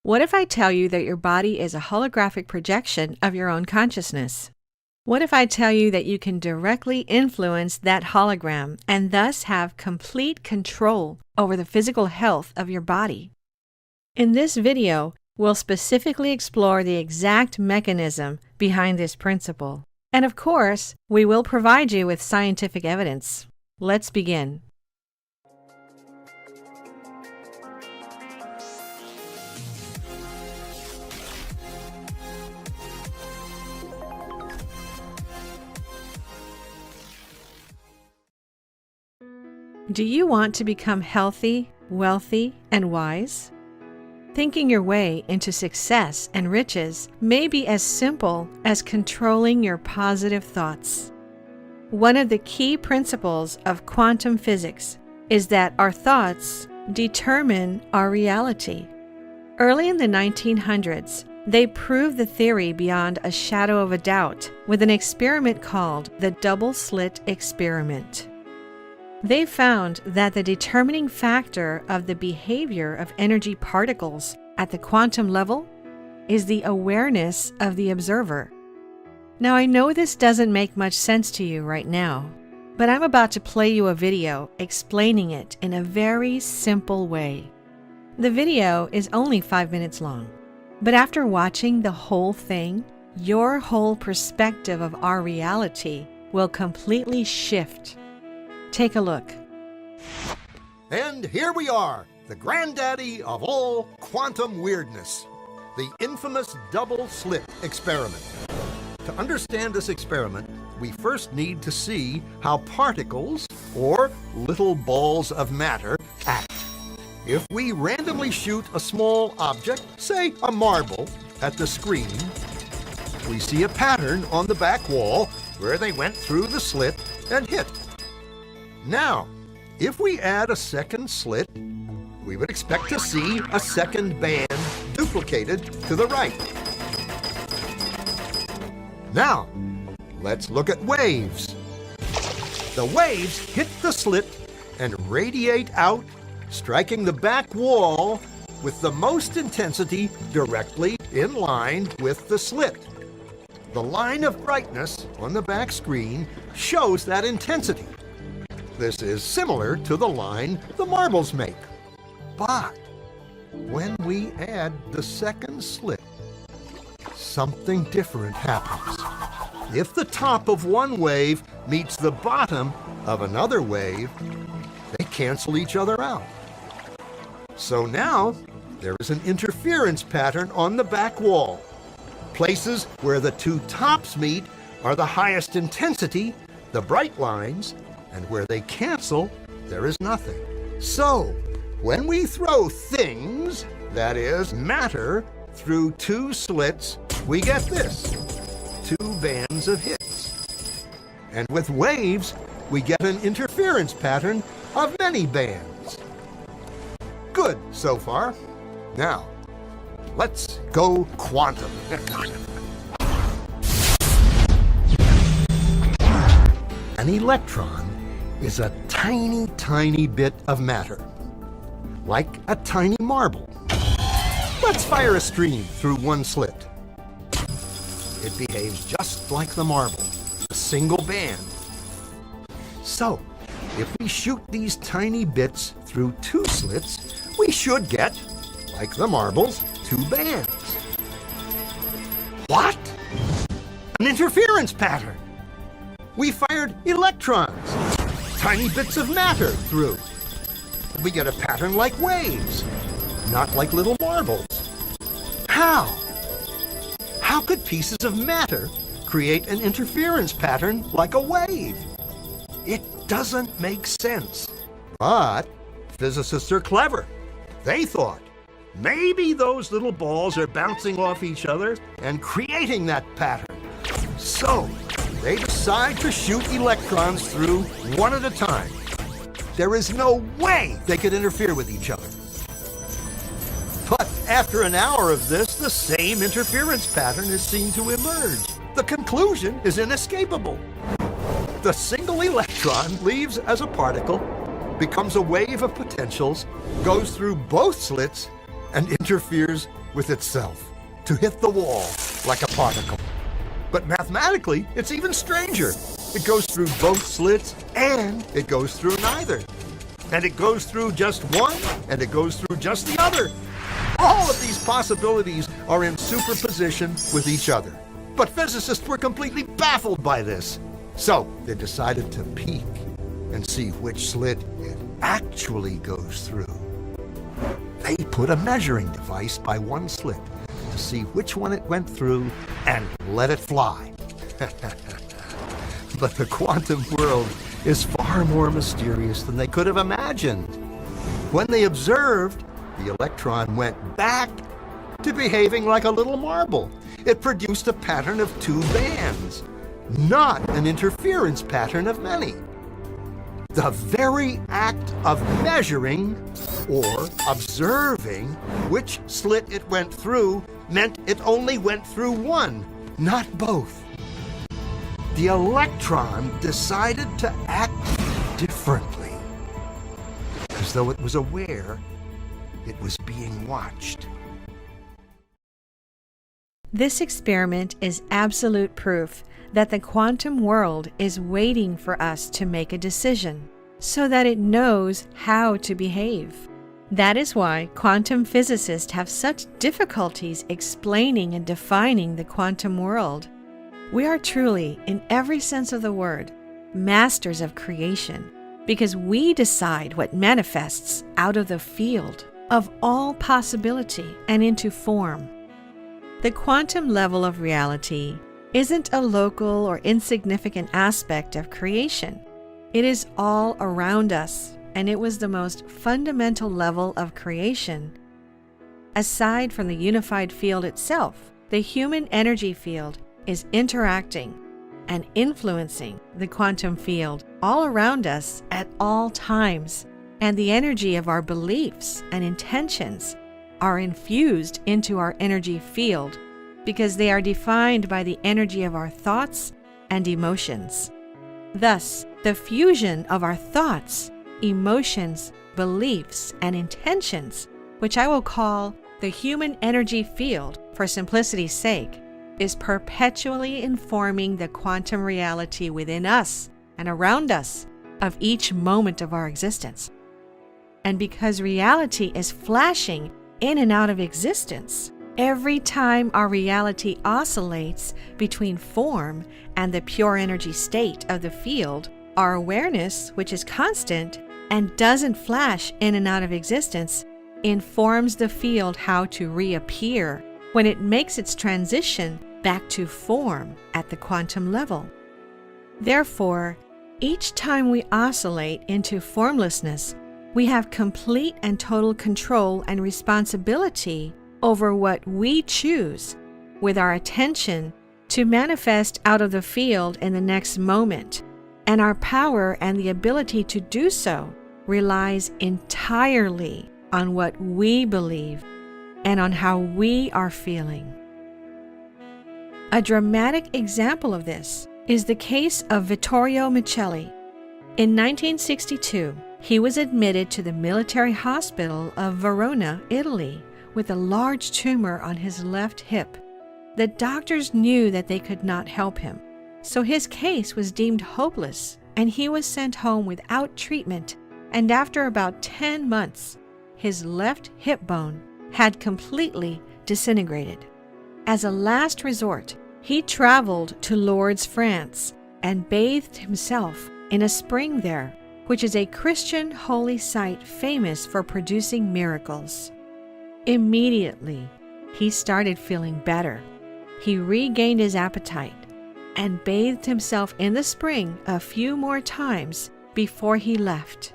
What if I tell you that your body is a holographic projection of your own consciousness? What if I tell you that you can directly influence that hologram and thus have complete control over the physical health of your body? In this video, we'll specifically explore the exact mechanism behind this principle. And of course, we will provide you with scientific evidence. Let's begin. Do you want to become healthy, wealthy, and wise? Thinking your way into success and riches may be as simple as controlling your positive thoughts. One of the key principles of quantum physics is that our thoughts determine our reality. Early in the 1900s, they proved the theory beyond a shadow of a doubt with an experiment called the double-slit experiment. They found that the determining factor of the behavior of energy particles at the quantum level is the awareness of the observer. Now, I know this doesn't make much sense to you right now, but I'm about to play you a video explaining it in a very simple way. The video is only 5 minutes long, but after watching the whole thing, your whole perspective of our reality will completely shift. Take a look. And here we are, the granddaddy of all quantum weirdness, the infamous double-slit experiment. To understand this experiment, we first need to see how particles, or little balls of matter, act. If we randomly shoot a small object, say a marble, at the screen, we see a pattern on the back wall where they went through the slit and hit. Now, if we add a second slit, we would expect to see a second band duplicated to the right. Now, let's look at waves. The waves hit the slit and radiate out, striking the back wall with the most intensity directly in line with the slit. The line of brightness on the back screen shows that intensity. This is similar to the line the marbles make. But when we add the second slit, something different happens. If the top of one wave meets the bottom of another wave, they cancel each other out. So now there is an interference pattern on the back wall. Places where the two tops meet are the highest intensity, the bright lines, and where they cancel, there is nothing. So, when we throw things, that is, matter, through two slits, we get this, two bands of hits. And with waves, we get an interference pattern of many bands. Good so far. Now, let's go quantum. An electron is a tiny, tiny bit of matter, like a tiny marble. Let's fire a stream through one slit. It behaves just like the marble, a single band. So, if we shoot these tiny bits through two slits, we should get, like the marbles, two bands. What? An interference pattern! We fired electrons, tiny bits of matter through. We get a pattern like waves, not like little marbles. How? How could pieces of matter create an interference pattern like a wave? It doesn't make sense. But physicists are clever. They thought, maybe those little balls are bouncing off each other and creating that pattern. So, they decide to shoot electrons through one at a time. There is no way they could interfere with each other. But after an hour of this, the same interference pattern is seen to emerge. The conclusion is inescapable. The single electron leaves as a particle, becomes a wave of potentials, goes through both slits, and interferes with itself to hit the wall like a particle. But mathematically, it's even stranger. It goes through both slits and it goes through neither. And it goes through just one and it goes through just the other. All of these possibilities are in superposition with each other. But physicists were completely baffled by this. So they decided to peek and see which slit it actually goes through. They put a measuring device by one slit to see which one it went through and let it fly. But the quantum world is far more mysterious than they could have imagined. When they observed, the electron went back to behaving like a little marble. It produced a pattern of two bands, not an interference pattern of many. The very act of measuring or observing which slit it went through meant it only went through one, not both. The electron decided to act differently, as though it was aware it was being watched. This experiment is absolute proof that the quantum world is waiting for us to make a decision so that it knows how to behave. That is why quantum physicists have such difficulties explaining and defining the quantum world. We are truly, in every sense of the word, masters of creation because we decide what manifests out of the field of all possibility and into form. The quantum level of reality isn't a local or insignificant aspect of creation. It is all around us, and it was the most fundamental level of creation. Aside from the unified field itself, the human energy field is interacting and influencing the quantum field all around us at all times, and the energy of our beliefs and intentions are infused into our energy field because they are defined by the energy of our thoughts and emotions. Thus, the fusion of our thoughts, emotions, beliefs, and intentions, which I will call the human energy field for simplicity's sake, is perpetually informing the quantum reality within us and around us of each moment of our existence. And because reality is flashing in and out of existence, every time our reality oscillates between form and the pure energy state of the field, our awareness, which is constant and doesn't flash in and out of existence, informs the field how to reappear when it makes its transition back to form at the quantum level. Therefore, each time we oscillate into formlessness, we have complete and total control and responsibility over what we choose with our attention to manifest out of the field in the next moment, and our power and the ability to do so relies entirely on what we believe and on how we are feeling. A dramatic example of this is the case of Vittorio Miceli. In 1962, he was admitted to the military hospital of Verona, Italy, with a large tumor on his left hip. The doctors knew that they could not help him, so his case was deemed hopeless, and he was sent home without treatment, and after about 10 months, his left hip bone had completely disintegrated. As a last resort, he traveled to Lourdes, France, and bathed himself in a spring there, which is a Christian holy site famous for producing miracles. Immediately, he started feeling better. He regained his appetite and bathed himself in the spring a few more times before he left.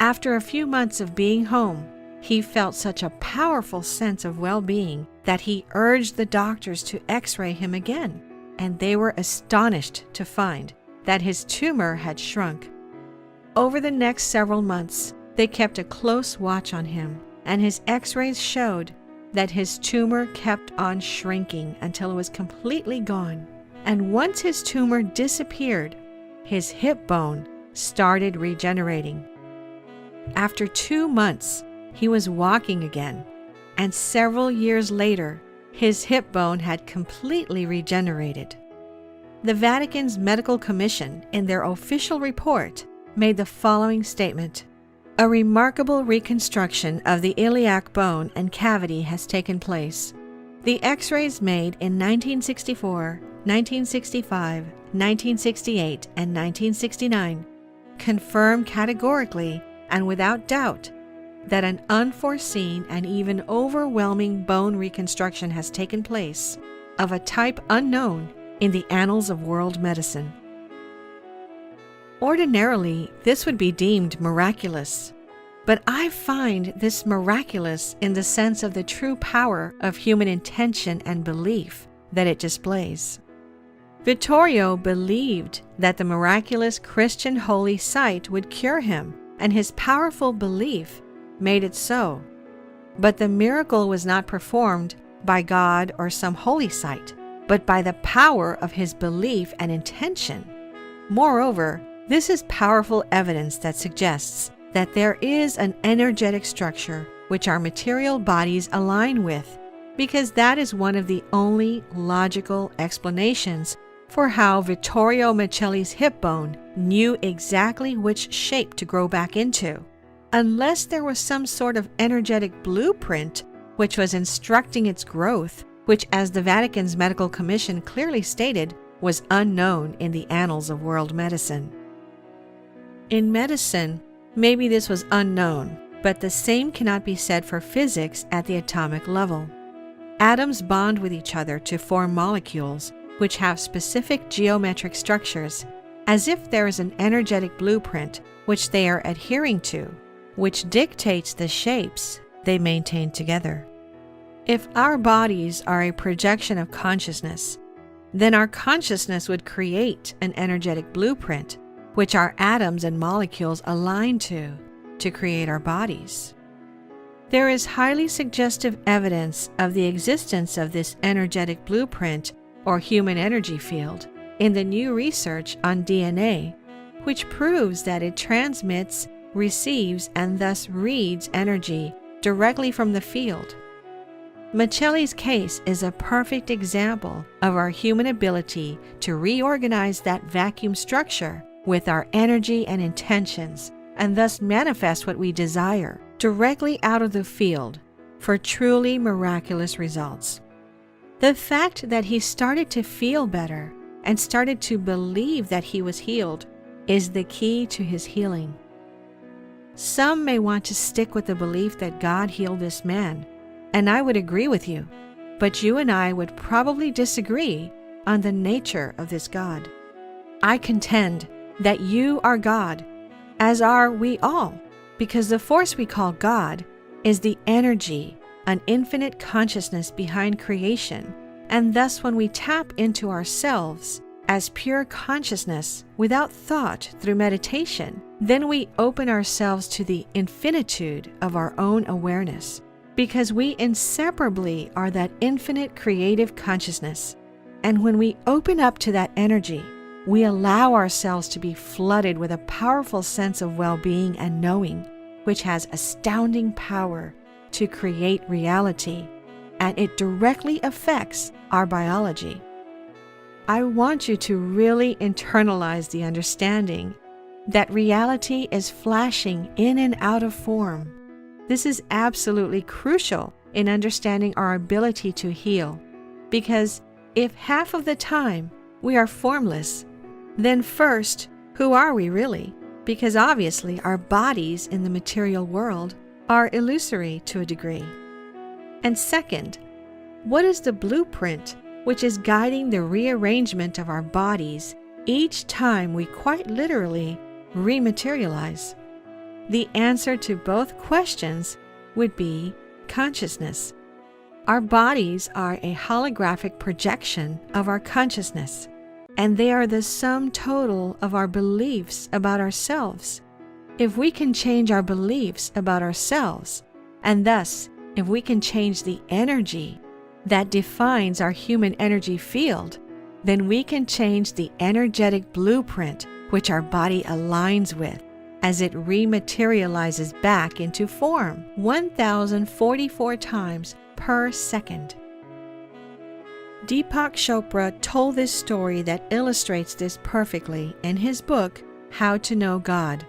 After a few months of being home, he felt such a powerful sense of well-being that he urged the doctors to x-ray him again, and they were astonished to find that his tumor had shrunk. Over the next several months, they kept a close watch on him, and his x-rays showed that his tumor kept on shrinking until it was completely gone. And once his tumor disappeared, his hip bone started regenerating. After 2 months, he was walking again, and several years later, his hip bone had completely regenerated. The Vatican's Medical Commission, in their official report, made the following statement: "A remarkable reconstruction of the iliac bone and cavity has taken place. The X-rays made in 1964, 1965, 1968, and 1969 confirm categorically and without doubt that an unforeseen and even overwhelming bone reconstruction has taken place of a type unknown in the annals of world medicine." Ordinarily, this would be deemed miraculous, but I find this miraculous in the sense of the true power of human intention and belief that it displays. Vittorio believed that the miraculous Christian holy site would cure him, and his powerful belief made it so. But the miracle was not performed by God or some holy site, but by the power of his belief and intention. Moreover, this is powerful evidence that suggests that there is an energetic structure which our material bodies align with, because that is one of the only logical explanations for how Vittorio Miceli's hip bone knew exactly which shape to grow back into, unless there was some sort of energetic blueprint which was instructing its growth, which, as the Vatican's Medical Commission clearly stated, was unknown in the annals of world medicine. In medicine, maybe this was unknown, but the same cannot be said for physics at the atomic level. Atoms bond with each other to form molecules which have specific geometric structures, as if there is an energetic blueprint which they are adhering to, which dictates the shapes they maintain together. If our bodies are a projection of consciousness, then our consciousness would create an energetic blueprint which our atoms and molecules align to create our bodies. There is highly suggestive evidence of the existence of this energetic blueprint or human energy field in the new research on DNA, which proves that it transmits, receives, and thus reads energy directly from the field. Miceli's case is a perfect example of our human ability to reorganize that vacuum structure with our energy and intentions, and thus manifest what we desire directly out of the field for truly miraculous results. The fact that he started to feel better and started to believe that he was healed is the key to his healing. Some may want to stick with the belief that God healed this man, and I would agree with you, but you and I would probably disagree on the nature of this God. I contend that you are God, as are we all, because the force we call God is the energy, an infinite consciousness behind creation, and thus when we tap into ourselves as pure consciousness without thought through meditation, then we open ourselves to the infinitude of our own awareness, because we inseparably are that infinite creative consciousness. And when we open up to that energy, we allow ourselves to be flooded with a powerful sense of well-being and knowing, which has astounding power to create reality, and it directly affects our biology. I want you to really internalize the understanding that reality is flashing in and out of form. This is absolutely crucial in understanding our ability to heal, because if half of the time we are formless, then first, who are we really? Because obviously our bodies in the material world are illusory to a degree. And second, what is the blueprint which is guiding the rearrangement of our bodies each time we quite literally rematerialize? The answer to both questions would be consciousness. Our bodies are a holographic projection of our consciousness, and they are the sum total of our beliefs about ourselves. If we can change our beliefs about ourselves, and thus if we can change the energy that defines our human energy field, then we can change the energetic blueprint which our body aligns with. as it rematerializes back into form 1,044 times per second. Deepak Chopra told this story that illustrates this perfectly in his book, How to Know God.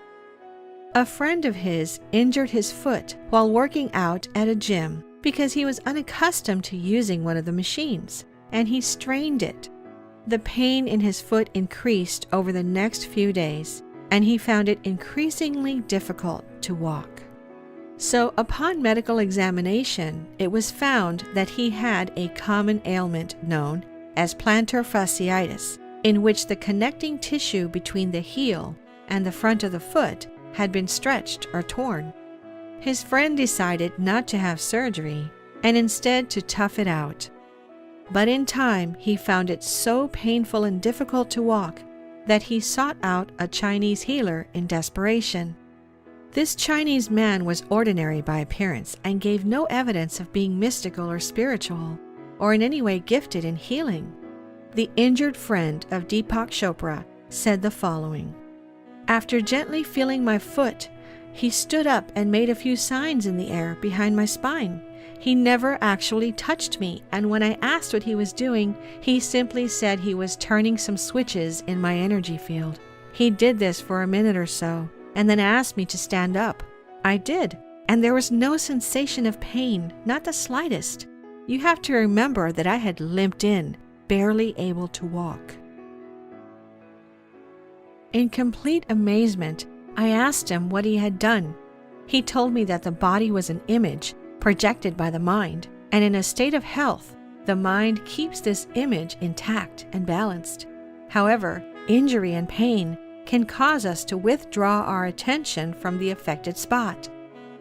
A friend of his injured his foot while working out at a gym because he was unaccustomed to using one of the machines, and he strained it. The pain in his foot increased over the next few days, and he found it increasingly difficult to walk. So upon medical examination, it was found that he had a common ailment known as plantar fasciitis, in which the connecting tissue between the heel and the front of the foot had been stretched or torn. His friend decided not to have surgery and instead to tough it out. But in time, he found it so painful and difficult to walk that he sought out a Chinese healer in desperation. This Chinese man was ordinary by appearance and gave no evidence of being mystical or spiritual, or in any way gifted in healing. The injured friend of Deepak Chopra said the following: "After gently feeling my foot, he stood up and made a few signs in the air behind my spine. He never actually touched me, and when I asked what he was doing, he simply said he was turning some switches in my energy field. He did this for a minute or so, and then asked me to stand up. I did, and there was no sensation of pain, not the slightest. You have to remember that I had limped in, barely able to walk." In complete amazement, I asked him what he had done. He told me that the body was an image projected by the mind, and in a state of health, the mind keeps this image intact and balanced. However, injury and pain can cause us to withdraw our attention from the affected spot.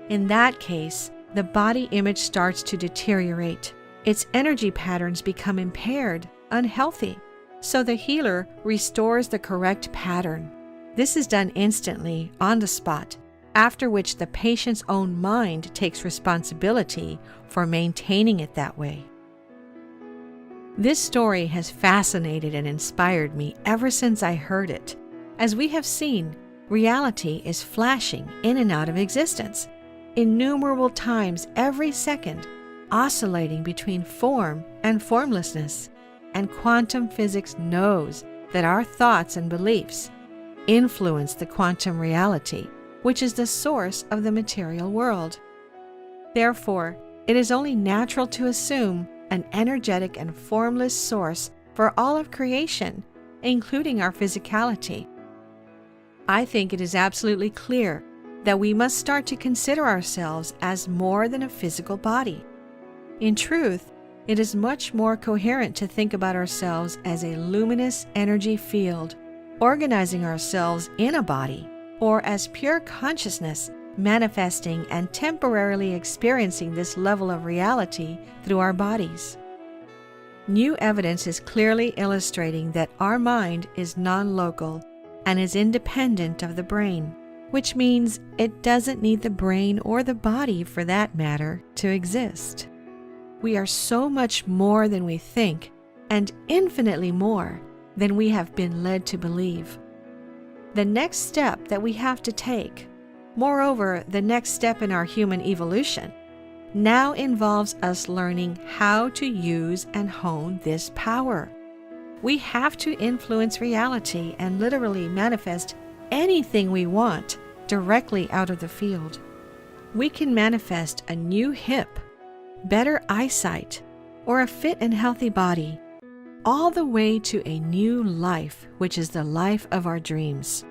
In that case, the body image starts to deteriorate. Its energy patterns become impaired, unhealthy, so the healer restores the correct pattern. This is done instantly, on the spot, after which the patient's own mind takes responsibility for maintaining it that way. This story has fascinated and inspired me ever since I heard it. As we have seen, reality is flashing in and out of existence, innumerable times every second, oscillating between form and formlessness, and quantum physics knows that our thoughts and beliefs influence the quantum reality, which is the source of the material world. Therefore, it is only natural to assume an energetic and formless source for all of creation, including our physicality. I think it is absolutely clear that we must start to consider ourselves as more than a physical body. In truth, it is much more coherent to think about ourselves as a luminous energy field, organizing ourselves in a body, or as pure consciousness manifesting and temporarily experiencing this level of reality through our bodies. New evidence is clearly illustrating that our mind is non-local and is independent of the brain, which means it doesn't need the brain or the body, for that matter, to exist. We are so much more than we think, and infinitely more than we have been led to believe. The next step that we have to take, moreover, the next step in our human evolution, now involves us learning how to use and hone this power. We have to influence reality and literally manifest anything we want directly out of the field. We can manifest a new hip, better eyesight, or a fit and healthy body, all the way to a new life, which is the life of our dreams.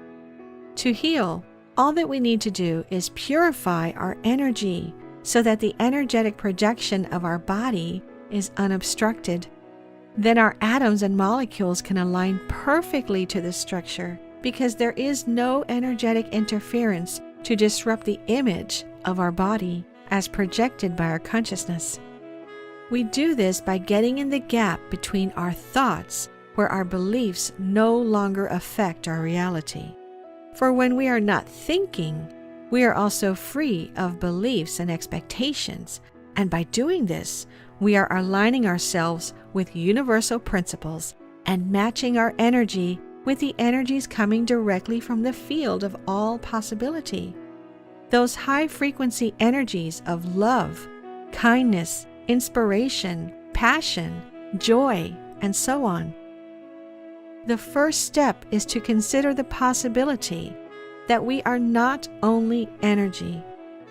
To heal, all that we need to do is purify our energy so that the energetic projection of our body is unobstructed. Then our atoms and molecules can align perfectly to the structure because there is no energetic interference to disrupt the image of our body as projected by our consciousness. We do this by getting in the gap between our thoughts, where our beliefs no longer affect our reality. For when we are not thinking, we are also free of beliefs and expectations, and by doing this, we are aligning ourselves with universal principles and matching our energy with the energies coming directly from the field of all possibility. Those high-frequency energies of love, kindness, inspiration, passion, joy, and so on. The first step is to consider the possibility that we are not only energy,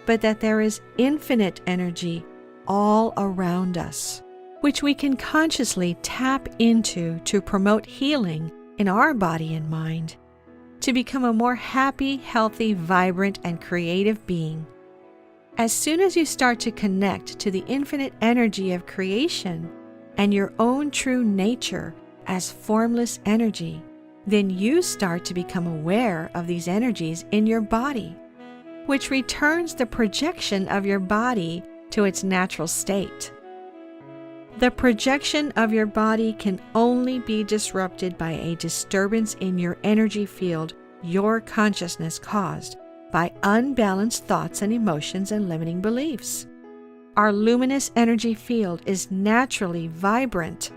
but that there is infinite energy all around us, which we can consciously tap into to promote healing in our body and mind, to become a more happy, healthy, vibrant, and creative being. As soon as you start to connect to the infinite energy of creation and your own true nature as formless energy, then you start to become aware of these energies in your body, which returns the projection of your body to its natural state. The projection of your body can only be disrupted by a disturbance in your energy field your consciousness caused by unbalanced thoughts and emotions and limiting beliefs. Our luminous energy field is naturally vibrant,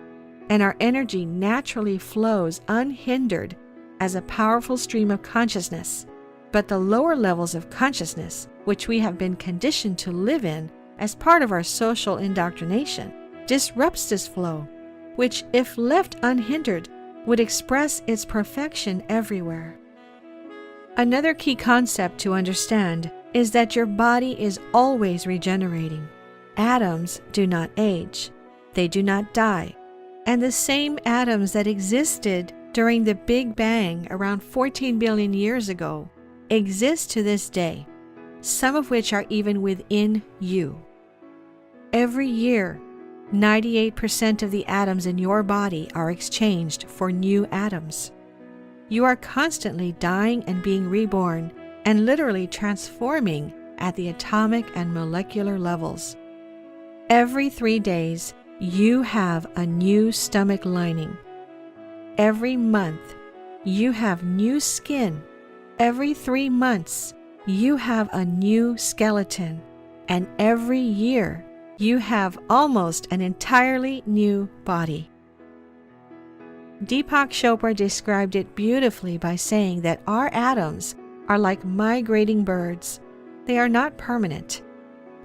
and our energy naturally flows unhindered as a powerful stream of consciousness. But the lower levels of consciousness, which we have been conditioned to live in as part of our social indoctrination, disrupts this flow, which, if left unhindered, would express its perfection everywhere. Another key concept to understand is that your body is always regenerating. Atoms do not age, they do not die, and the same atoms that existed during the Big Bang around 14 billion years ago exist to this day, some of which are even within you. Every year, 98% of the atoms in your body are exchanged for new atoms. You are constantly dying and being reborn and literally transforming at the atomic and molecular levels. Every 3 days, you have a new stomach lining. Every month, you have new skin. Every 3 months, you have a new skeleton. And every year, you have almost an entirely new body. Deepak Chopra described it beautifully by saying that our atoms are like migrating birds. They are not permanent.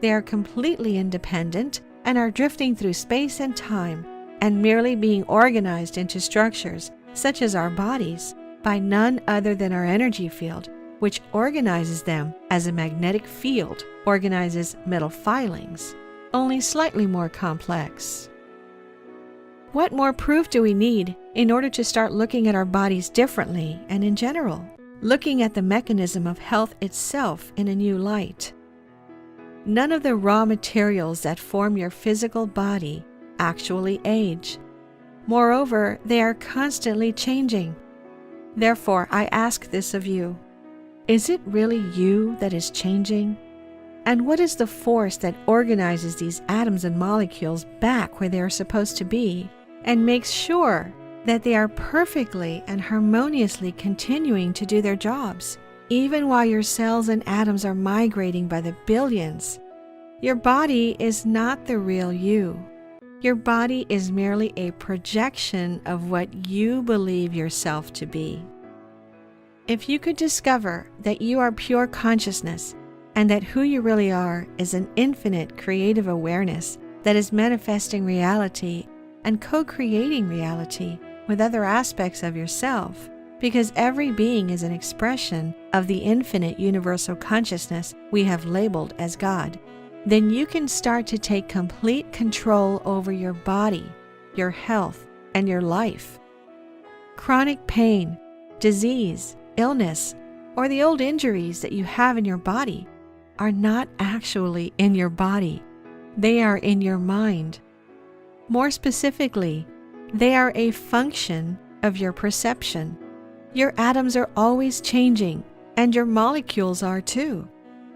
They are completely independent and are drifting through space and time and merely being organized into structures, such as our bodies, by none other than our energy field, which organizes them as a magnetic field organizes metal filings, only slightly more complex. What more proof do we need in order to start looking at our bodies differently and in general, looking at the mechanism of health itself in a new light? None of the raw materials that form your physical body actually age. Moreover, they are constantly changing. Therefore, I ask this of you. Is it really you that is changing? And what is the force that organizes these atoms and molecules back where they are supposed to be and makes sure that they are perfectly and harmoniously continuing to do their jobs, even while your cells and atoms are migrating by the billions? Your body is not the real you. Your body is merely a projection of what you believe yourself to be. If you could discover that you are pure consciousness and that who you really are is an infinite creative awareness that is manifesting reality and co-creating reality with other aspects of yourself, because every being is an expression of the infinite universal consciousness we have labeled as God, then you can start to take complete control over your body, your health, and your life. Chronic pain, disease, illness, or the old injuries that you have in your body are not actually in your body. They are in your mind. More specifically, they are a function of your perception. Your atoms are always changing, and your molecules are too.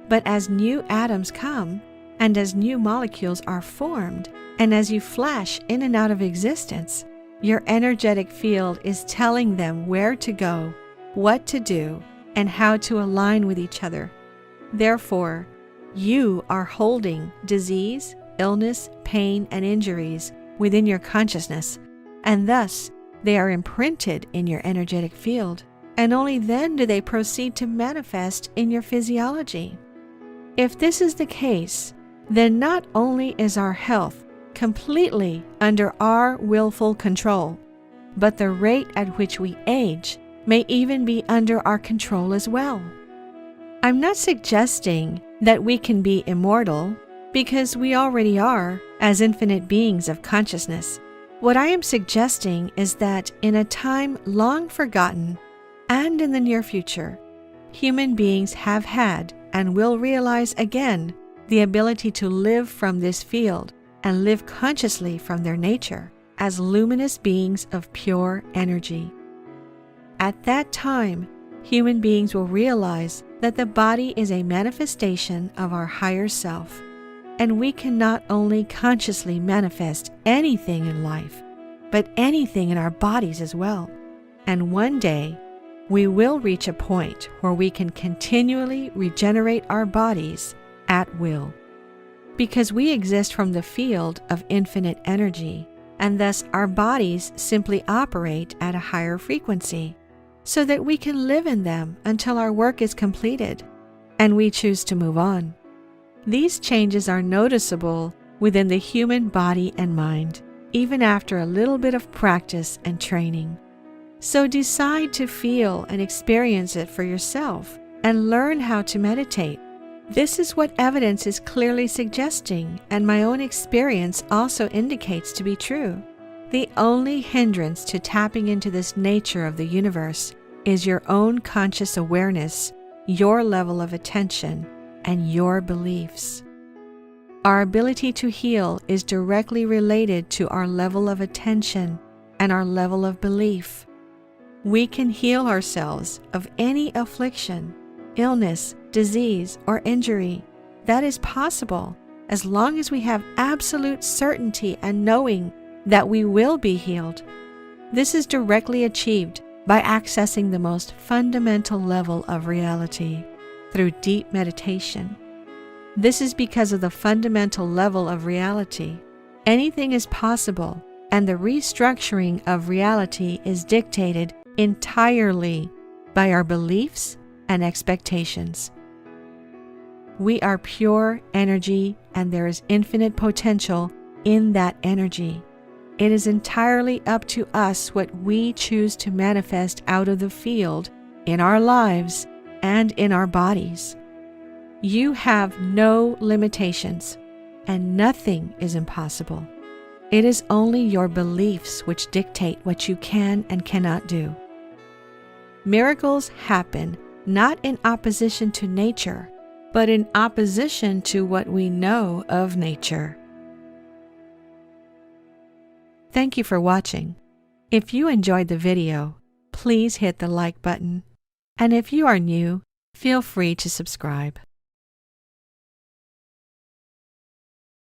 But as new atoms come, and as new molecules are formed, and as you flash in and out of existence, your energetic field is telling them where to go, what to do, and how to align with each other. Therefore, you are holding disease, illness, pain, and injuries within your consciousness, and thus They are imprinted in your energetic field, and only then do they proceed to manifest in your physiology. If this is the case, then not only is our health completely under our willful control, but the rate at which we age may even be under our control as well. I'm not suggesting that we can be immortal, because we already are, as infinite beings of consciousness. What I am suggesting is that in a time long forgotten and in the near future, human beings have had and will realize again the ability to live from this field and live consciously from their nature as luminous beings of pure energy. At that time, human beings will realize that the body is a manifestation of our higher self, and we can not only consciously manifest anything in life, but anything in our bodies as well. And one day, we will reach a point where we can continually regenerate our bodies at will. Because we exist from the field of infinite energy, and thus our bodies simply operate at a higher frequency, so that we can live in them until our work is completed, and we choose to move on. These changes are noticeable within the human body and mind, even after a little bit of practice and training. So decide to feel and experience it for yourself and learn how to meditate. This is what evidence is clearly suggesting, and my own experience also indicates to be true. The only hindrance to tapping into this nature of the universe is your own conscious awareness, your level of attention, and your beliefs. Our ability to heal is directly related to our level of attention and our level of belief. We can heal ourselves of any affliction, illness, disease, or injury. That is possible as long as we have absolute certainty and knowing that we will be healed. This is directly achieved by accessing the most fundamental level of reality through deep meditation. This is because of the fundamental level of reality. Anything is possible, and the restructuring of reality is dictated entirely by our beliefs and expectations. We are pure energy, and there is infinite potential in that energy. It is entirely up to us what we choose to manifest out of the field in our lives and in our bodies. You have no limitations, and nothing is impossible. It is only your beliefs which dictate what you can and cannot do. Miracles happen not in opposition to nature, but in opposition to what we know of nature. Thank you for watching. If you enjoyed the video, please hit the like button. And if you are new, feel free to subscribe.